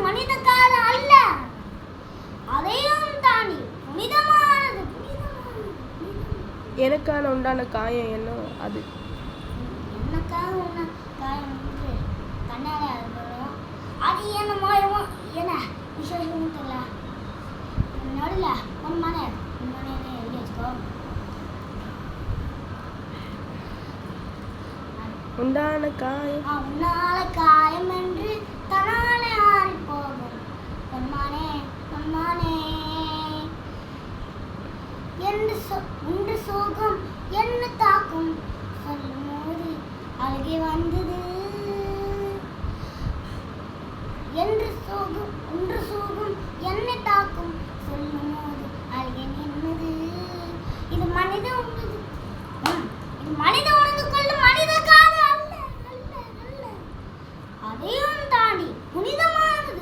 மனித காலம் அல்ல, அதையும் தாண்டி புனிதமானது. எனக்கான உண்டான காயம் என்ன அது? எனக்காக உன்ன காயம் கண்ணாலே அழுகிறோம். அது என்ன மாயமோ என்ன விசேஷமும் தெரியல. நடுவில் ஒரு மனை எழுதி வச்சுக்கோ. உண்டான காயம் உன்னால காயம் என்று தனாலே ஆறி போகும். பொன்மானே பொன்மானே உண்டு சோகம் என்ன தாக்கும் சொல்லும் போது அழுகே வந்தது. என்று சோகம் ஒன்று சோகம் என்னை தாக்கும் சொல்லும் போது அழுகே நின்னது. இது மனித உணர்ந்து இது மனித உணர்ந்து கொள்ளும் மனித காலம் அல்ல அல்ல அல்ல, அதையும் தாண்டி புனிதமானது.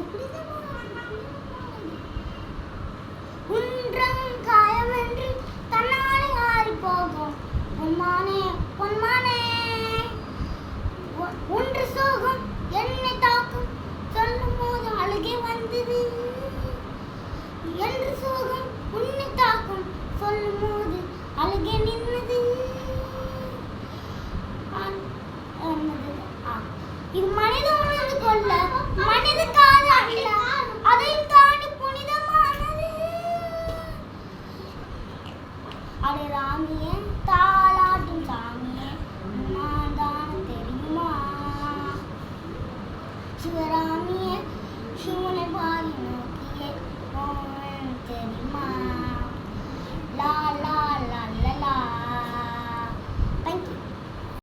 உன்றங் காயம் என்று தன்னாலே ஆறி போகும். பொன்மானே பொன்மானே ஒன்று சோகம் என்னை தாக்கும் சொல்லும் போது அழுகே வந்தது. என்று சோகம் உன்னை தாக்கும் சொல்லும் போது அழுகே நின்னது. இது மனித உணர்ந்து கொள்ள மனித காலம் அல்ல, அதையும் தாண்டி புனிதமானது. அடே ராமியே தாலாட்டும் சாமியே நான் தான் தெரியுமா சிவரா